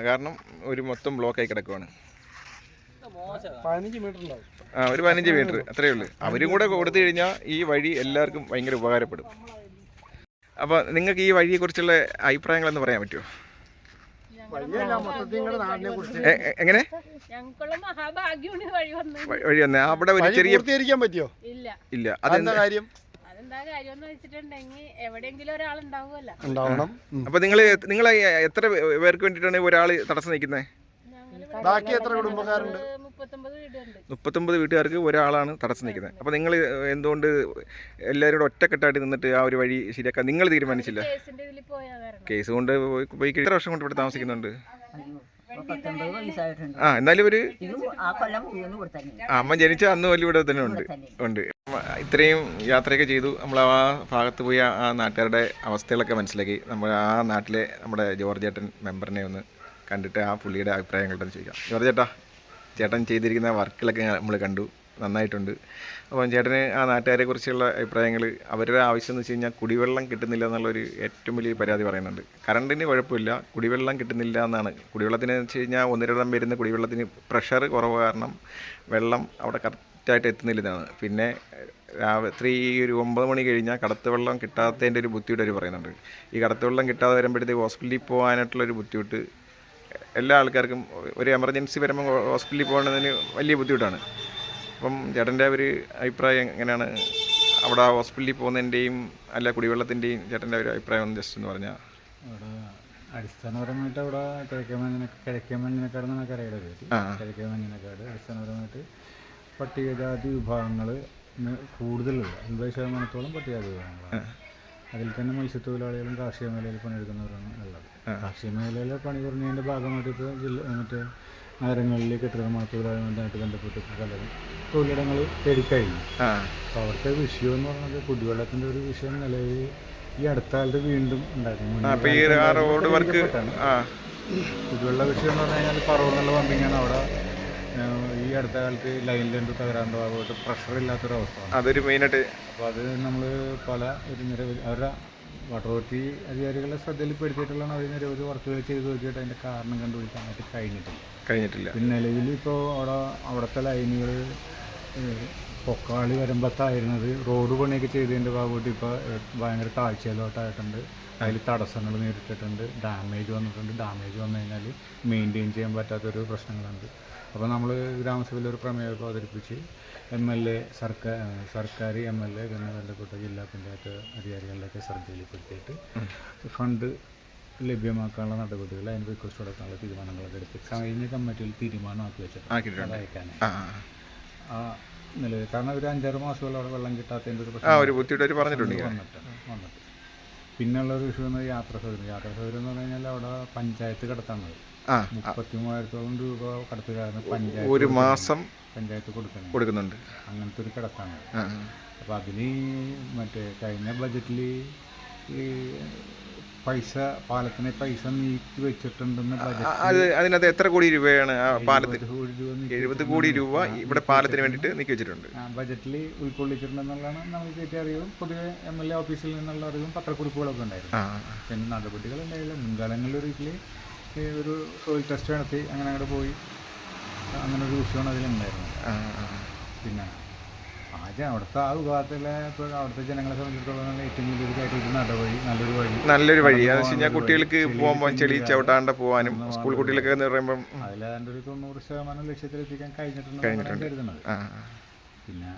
കാരണം ഒരു മൊത്തം ബ്ലോക്കായി കിടക്കുവാണ്. 15 മീറ്റർ ഉണ്ടാവും. ഒരു 15 മീറ്റർ അത്രയേ ഉള്ളൂ. അവരും കൂടെ കൊടുത്തു കഴിഞ്ഞാൽ ഈ വഴി എല്ലാവർക്കും ഭയങ്കര ഉപകാരപ്പെടും. അപ്പോൾ നിങ്ങൾക്ക് ഈ വഴിയെക്കുറിച്ചുള്ള അഭിപ്രായങ്ങളെന്ന് പറയാൻ പറ്റുമോ? എങ്ങനെ വഴി വന്നേ അവിടെ ഒരു ചെറിയ പറ്റിയോ? ഇല്ല. അതെന്താ കാര്യം? ഉണ്ടാവണം. അപ്പൊ നിങ്ങളെ എത്ര പേർക്ക് വേണ്ടിയിട്ടാണ് ഒരാൾ തടസ്സം നിൽക്കുന്നത്? ബാക്കി എത്ര കുടുംബക്കാരുണ്ട്? 39 വീട്ടുകാർക്ക് ഒരാളാണ് തടസ്സം നിൽക്കുന്നത്. അപ്പോൾ നിങ്ങൾ എന്തുകൊണ്ട് എല്ലാവരും കൂടെ ഒറ്റക്കെട്ടായിട്ട് നിന്നിട്ട് ആ ഒരു വഴി ശരിയാക്കാൻ നിങ്ങൾ തീരുമാനിച്ചില്ല? കേസ് കൊണ്ട് പോയി എത്ര വർഷം കൊണ്ട് ഇവിടെ താമസിക്കുന്നുണ്ട്? എന്നാലും ഒരു അമ്മ ജനിച്ച അന്ന് വലിയ ഇവിടെ തന്നെ ഉണ്ട്. ഇത്രയും യാത്രയൊക്കെ ചെയ്തു നമ്മൾ ആ ഭാഗത്ത് പോയി ആ നാട്ടുകാരുടെ അവസ്ഥകളൊക്കെ മനസ്സിലാക്കി. നമ്മൾ ആ നാട്ടിലെ നമ്മുടെ ജോർജ് ചേട്ടൻ മെമ്പറിനെ ഒന്ന് കണ്ടിട്ട് ആ പുള്ളിയുടെ അഭിപ്രായങ്ങളൊക്കെ ചോദിക്കാം. ജോർജ് ചേട്ടൻ ചെയ്തിരിക്കുന്ന വർക്കുകളൊക്കെ നമ്മൾ കണ്ടു, നന്നായിട്ടുണ്ട്. അപ്പം ചേട്ടന് ആ നാട്ടുകാരെ കുറിച്ചുള്ള അഭിപ്രായങ്ങൾ, അവരുടെ ആവശ്യം എന്ന് വെച്ച് കഴിഞ്ഞാൽ കുടിവെള്ളം കിട്ടുന്നില്ല എന്നുള്ളൊരു ഏറ്റവും വലിയ പരാതി പറയുന്നുണ്ട്. കറണ്ടിന് കുഴപ്പമില്ല, കുടിവെള്ളം കിട്ടുന്നില്ല എന്നാണ്. കുടിവെള്ളത്തിന് വെച്ച് കഴിഞ്ഞാൽ 1-2 വരുന്ന കുടിവെള്ളത്തിന് പ്രഷർ കുറവ് കാരണം വെള്ളം അവിടെ കറക്റ്റായിട്ട് എത്തുന്നില്ലെന്നാണ്. പിന്നെ രാത്രി ഒരു 9 മണി കഴിഞ്ഞാൽ കടത്ത് വെള്ളം കിട്ടാത്തതിൻ്റെ ഒരു ബുദ്ധിമുട്ട് അവർ പറയുന്നുണ്ട്. ഈ കടത്ത് വെള്ളം കിട്ടാതെ വരുമ്പോഴത്തേക്ക് ഹോസ്പിറ്റലിൽ പോകാനായിട്ടുള്ളൊരു ബുദ്ധിമുട്ട് എല്ലാ ആൾക്കാർക്കും. ഒരു എമർജൻസി വരുമ്പോൾ ഹോസ്പിറ്റലിൽ പോകുന്നതിന് വലിയ ബുദ്ധിമുട്ടാണ്. അപ്പം ചേട്ടൻ്റെ ഒരു അഭിപ്രായം എങ്ങനെയാണ്? അവിടെ ഹോസ്പിറ്റലിൽ പോകുന്നതിൻ്റെയും അല്ല കുടിവെള്ളത്തിൻ്റെയും ചേട്ടൻ്റെ ഒരു അഭിപ്രായം ഒന്ന് ജസ്റ്റ് എന്ന് പറഞ്ഞാൽ. അവിടെ അടിസ്ഥാനപരമായിട്ട് അവിടെ കിഴക്കേ മഞ്ഞനക്കാട് എന്നാണ് കരയുടെ പേര്. കിഴക്കേ മഞ്ഞനക്കാട് അടിസ്ഥാനപരമായിട്ട് പട്ടികജാതി വിഭാഗങ്ങൾ കൂടുതലുള്ള 80% പട്ടികജാതി വിഭാഗങ്ങളാണ്. അതിൽ തന്നെ മത്സ്യത്തൊഴിലാളികളും കാർഷിക മേഖലയിൽ പണിയെടുക്കുന്നവരാണ് ഉള്ളത്. കാർഷിക മേഖലയിലെ പണി കുറഞ്ഞതിൻ്റെ ഭാഗമായിട്ട് ഇപ്പോൾ മറ്റേ നഗരങ്ങളിൽ കെട്ടിട തൊഴിലാളികളുമായിട്ട് ബന്ധപ്പെട്ട് പലരും തൊഴിലിടങ്ങൾ തേടിക്കഴിഞ്ഞു. അപ്പോൾ അവിടുത്തെ വിഷയം എന്ന് പറയുന്നത് കുടിവെള്ളത്തിൻ്റെ ഒരു വിഷയം നിലവിൽ ഈ അടുത്ത കാലത്ത് വീണ്ടും ഉണ്ടായിരുന്നു. കുടിവെള്ള വിഷയം എന്ന് പറഞ്ഞു കഴിഞ്ഞാൽ പറവെന്നുള്ള പമ്പിങ്ങാണ് അവിടെ ഈ അടുത്ത കാലത്ത് ലൈനിലെന്ത് തകരാറിൻ്റെ ഭാഗമായിട്ട് പ്രഷർ ഇല്ലാത്തൊരവസ്ഥ. അതൊരു മെയിനായിട്ട്. അപ്പോൾ അത് നമ്മൾ ഒരു നിരവധി അവരുടെ വാട്ടർ അതോറിറ്റി അധികാരികളുടെ ശ്രദ്ധയിൽപ്പെടുത്തിയിട്ടുള്ളതാണ്. അവർ നിരവധി വർക്കുകൾ ചെയ്ത് നോക്കിയിട്ട് അതിൻ്റെ കാരണം കണ്ടുപിടിക്കാനായിട്ട് കഴിഞ്ഞിട്ടില്ല. പിന്നെ നിലവിൽ ഇപ്പോൾ അവിടുത്തെ ലൈനുകൾ പൊക്കാളി വരുമ്പത്തായിരുന്നത് റോഡ് പണിയൊക്കെ ചെയ്തതിൻ്റെ ഭാഗമായിട്ട് ഇപ്പോൾ ഭയങ്കര താഴ്ചയിലോട്ടായിട്ടുണ്ട്. അതിൽ തടസ്സങ്ങൾ നേരിട്ടിട്ടുണ്ട്, ഡാമേജ് വന്നിട്ടുണ്ട്. ഡാമേജ് വന്നു കഴിഞ്ഞാൽ മെയിൻറ്റെയിൻ ചെയ്യാൻ പറ്റാത്തൊരു പ്രശ്നങ്ങളുണ്ട്. അപ്പോൾ നമ്മൾ ഗ്രാമസഭയിൽ ഒരു പ്രമേയമൊക്കെ അവതരിപ്പിച്ച് MLA, സർക്കാർ MLA പിന്നെ ബന്ധപ്പെട്ട ജില്ലാ പഞ്ചായത്ത് അധികാരികളുടെയൊക്കെ ശ്രദ്ധയിൽപ്പെടുത്തിയിട്ട് ഫണ്ട് ലഭ്യമാക്കാനുള്ള നടപടികൾ അതിന് റിക്വസ്റ്റ് കൊടുക്കാനുള്ള തീരുമാനങ്ങളൊക്കെ എടുത്ത് കഴിഞ്ഞ കമ്മിറ്റിയിൽ തീരുമാനമാക്കി വെച്ചിട്ടുണ്ട് അയക്കാൻ. ആ നിലവിൽ കാരണം ഒരു 5-6 മാസത്തോളം അവിടെ വെള്ളം കിട്ടാത്തതിൻ്റെ ഒരു പ്രശ്നം വന്നിട്ട്. പിന്നെയുള്ളൊരു വിഷയം എന്ന് യാത്രാ സൗകര്യം എന്ന് പറഞ്ഞു കഴിഞ്ഞാൽ അവിടെ പഞ്ചായത്ത് കിടത്താണത്. 33,000-ഓളം രൂപ കടത്ത് കാരണം പഞ്ചായത്ത് ഒരു മാസം പഞ്ചായത്ത് കൊടുക്കുന്നുണ്ട്. അങ്ങനത്തെ ഒരു കിടത്താണ്. അപ്പോൾ അതിന് മറ്റേ കഴിഞ്ഞ ബജറ്റിൽ ഈ പാലത്തിന് പൈസ നീക്കി വെച്ചിട്ടുണ്ടെന്ന് അതിനകത്ത് എത്ര കോടി രൂപയാണ് പാലത്തിന്? 70 കോടി രൂപ ഇവിടെ പാലത്തിന് വേണ്ടിയിട്ട് നീക്കി വെച്ചിട്ടുണ്ട്. ബജറ്റിൽ ഉൾക്കൊള്ളിച്ചിട്ടുണ്ടെന്നുള്ളതാണ് നമുക്ക് ഏറ്റവും അറിവും. പൊതുവെ MLA ഓഫീസിൽ നിന്നുള്ള അറിവും പത്രക്കുറിപ്പുകളൊക്കെ ഉണ്ടായിരുന്നു. പിന്നെ നടപടികൾ ഉണ്ടായില്ല. മുൻകാലങ്ങളിലൊരിക്കൽ ഒരു സോയിൽ ടെസ്റ്റ് നടത്തി അങ്ങനെ അങ്ങോട്ട് പോയി. അങ്ങനെ ഒരു വിഷയമാണ് അതിലുണ്ടായിരുന്നത്. പിന്നെ ആദ്യം അവിടുത്തെ ആ വിഭാഗത്തിലെ ഇപ്പോൾ അവിടുത്തെ ജനങ്ങളെ സംബന്ധിച്ചിടത്തോളം ഏറ്റവും വലിയൊരു കാര്യം ഇത് നല്ലൊരു വഴി അത് വെച്ച് കഴിഞ്ഞാൽ കുട്ടികൾക്ക് പോകുമ്പോൾ ചെളി ചവിട്ടാണ്ട് പോകാനും സ്കൂൾ കുട്ടികളൊക്കെ എന്ന് പറയുമ്പം അതിലാണ്ട് ഒരു 90% ലക്ഷ്യത്തിലെത്തിക്കാൻ കഴിഞ്ഞിട്ടുണ്ടെന്നാണ് കരുതുന്നത്. പിന്നെ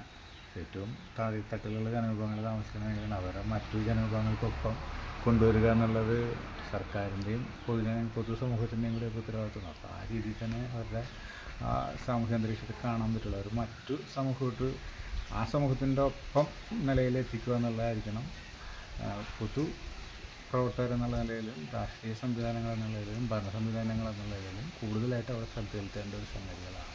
ഏറ്റവും താഴെത്തട്ടിലുള്ള ജനവിഭാഗങ്ങൾ താമസിക്കുന്ന അവരെ മറ്റു ജനവിഭാഗങ്ങൾക്കൊപ്പം കൊണ്ടുവരിക എന്നുള്ളത് സർക്കാരിൻ്റെയും പൊതുസമൂഹത്തിൻ്റെയും കൂടെ ഉത്തരവാദിത്വമാണ്. അപ്പോൾ ആ രീതിയിൽ തന്നെ അവരുടെ ആ സാമൂഹ്യ അന്തരീക്ഷത്തിൽ കാണാൻ പറ്റുള്ളൂ. അവർ മറ്റു സമൂഹത്ത് ആ സമൂഹത്തിൻ്റെ ഒപ്പം നിലയിലെത്തിക്കുക എന്നുള്ളതായിരിക്കണം പൊതു പ്രവർത്തകരെന്നുള്ള നിലയിലും രാഷ്ട്രീയ സംവിധാനങ്ങൾ എന്നുള്ള നിലയിലും ഭരണ സംവിധാനങ്ങൾ എന്നുള്ള നിലയിലും കൂടുതലായിട്ട് അവിടെ ശ്രദ്ധ ചെലുത്തേണ്ട ഒരു സംഗതികളാണ്.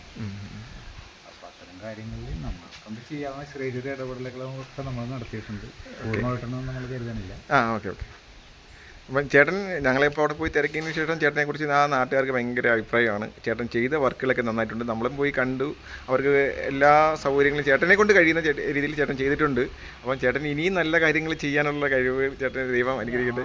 അപ്പോൾ അത്തരം കാര്യങ്ങളിൽ നമ്മൾക്കൊണ്ട് ചെയ്യാവുന്ന ചെറിയ ചെറിയ ഇടപെടലുകളൊക്കെ നമ്മൾ നടത്തിയിട്ടുണ്ട്. പൂർണ്ണമായിട്ടൊന്നും നമ്മൾ കരുതാനില്ല. ഓക്കെ. അപ്പം ചേട്ടൻ ഞങ്ങളിപ്പോൾ അവിടെ പോയി തിരക്കിയതിന് ശേഷം ചേട്ടനെ കുറിച്ച് ആ നാട്ടുകാർക്ക് ഭയങ്കര അഭിപ്രായമാണ്. ചേട്ടൻ ചെയ്ത വർക്കുകളൊക്കെ നന്നായിട്ടുണ്ട്. നമ്മളും പോയി കണ്ടു. അവർക്ക് എല്ലാ സൗകര്യങ്ങളും ചേട്ടനെ കൊണ്ട് കഴിയുന്ന രീതിയിൽ ചേട്ടൻ ചെയ്തിട്ടുണ്ട്. അപ്പം ചേട്ടൻ ഇനിയും നല്ല കാര്യങ്ങൾ ചെയ്യാനുള്ള കഴിവ് ചേട്ടൻ ദൈവം അനുഗ്രഹിക്കട്ടെ.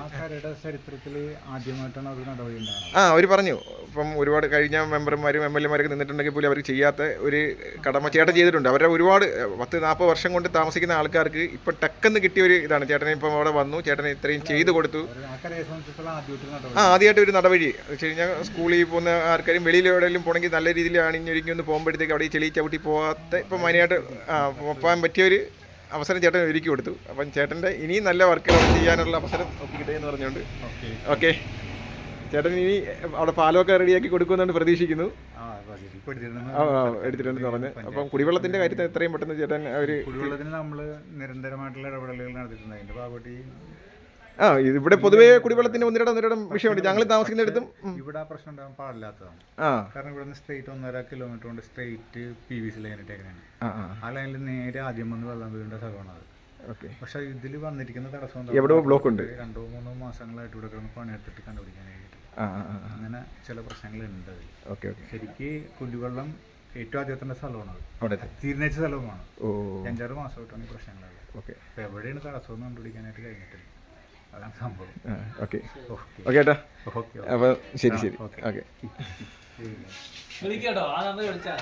ചരിത്രത്തിൽ ആദ്യമായിട്ടാണ് അവർ നടപടി ഉണ്ടാകുന്നത്. അവർ പറഞ്ഞു ഇപ്പം ഒരുപാട് കഴിഞ്ഞ മെമ്പർമാരും MLA-മാരൊക്കെ നിന്നിട്ടുണ്ടെങ്കിൽ പോലും അവർ ചെയ്യാത്ത ഒരു കടമ ചേട്ടൻ ചെയ്തിട്ടുണ്ട്. അവരുടെ ഒരുപാട് 10-40 വർഷം കൊണ്ട് താമസിക്കുന്ന ആൾക്കാർക്ക് ഇപ്പം ടക്കെന്ന് കിട്ടിയ ഒരു ഇതാണ്. ചേട്ടനെ ഇപ്പം അവിടെ വന്നു, ചേട്ടനെ ഇത്രയും ചെയ്തു കൊടുത്തു. ആദ്യമായിട്ട് ഒരു നടപടി വെച്ച് കഴിഞ്ഞാൽ സ്കൂളിൽ പോകുന്ന ആൾക്കാരും വെളിയിൽ എവിടെയെങ്കിലും പോകണമെങ്കിൽ നല്ല രീതിയിൽ അണിഞ്ഞൊരുങ്ങി ഒന്ന് പോകുമ്പോഴത്തേക്ക് അവിടെ ഈ ചെളി ചവിട്ടി പോകാത്ത ഇപ്പം മനിയായിട്ട് പോകാൻ പറ്റിയൊരു അവസരം ചേട്ടൻ ഒരുക്കി കൊടുത്തു. അപ്പം ചേട്ടൻ്റെ ഇനിയും നല്ല വർക്കുകൾ ചെയ്യാനുള്ള അവസരം ഒപ്പിക്കട്ടെ എന്ന് പറഞ്ഞുകൊണ്ട് ഓക്കെ. ചേട്ടൻ ഇനി അവിടെ പാലമൊക്കെ റെഡിയാക്കി കൊടുക്കുമെന്നാണ് പ്രതീക്ഷിക്കുന്നു. എടുത്തിട്ടുണ്ടെന്ന് പറഞ്ഞ്. അപ്പം കുടിവെള്ളത്തിൻ്റെ കാര്യത്തിൽ എത്രയും പെട്ടെന്ന് ചേട്ടൻ കുടിവെള്ളത്തിന് നമ്മൾ നിരന്തരമായിട്ടുള്ള ഇടപെടലുകൾ നടത്തിയിട്ടുണ്ട്. അതിൻ്റെ ഭാഗമായിട്ട് ഇവിടെ പൊതുവേ കുടിവെള്ളത്തിന്റെ ഒന്നിടം വിഷയമുണ്ട്. ഞങ്ങൾ താമസിക്കുന്നിടത്തും ഇവിടെ പ്രശ്നം ഉണ്ടാകാൻ പാടില്ലാത്തതാണ്. കാരണം ഇവിടെ നിന്ന് സ്ട്രെയിറ്റ് 1.5 കിലോമീറ്റർ കൊണ്ട് സ്ട്രെയിറ്റ് PVC ലൈൻ ഇട്ടേക്കാണ്. ആ ലൈനിൽ നേരെ ആദ്യം വന്ന് വെള്ളം വീഴേണ്ട സ്ഥലമാണ് അത്. പക്ഷെ ഇതിൽ വന്നിരിക്കുന്ന തടസ്സം എവിടെയോ ബ്ലോക്ക് ഉണ്ട്. 2-3 മാസങ്ങളായിട്ട് ഇവിടെ കിടന്ന് പണിയെടുത്തിട്ട് കണ്ടുപിടിക്കാനായിട്ട് അങ്ങനെ ചില പ്രശ്നങ്ങളുണ്ട് അതിൽ. ശരിക്ക് കുടിവെള്ളം ഏറ്റവും ആദ്യത്തെ സ്ഥലമാണ് അത്. തീർന്നേച്ച സ്ഥലവുമാണ്. 5-6 മാസമായിട്ടാണ് ഈ പ്രശ്നങ്ങളുള്ളത്. അപ്പോൾ എവിടെയാണ് തടസ്സം കണ്ടുപിടിക്കാനായിട്ട് കഴിഞ്ഞിട്ടില്ല. അതാണ് സംഭവം. ഓക്കെ ഏട്ടാ. അപ്പോൾ ശരി. ഓക്കെ വിളിക്കാട്ടോ. ആ നമ്പർ വിളിച്ചാൽ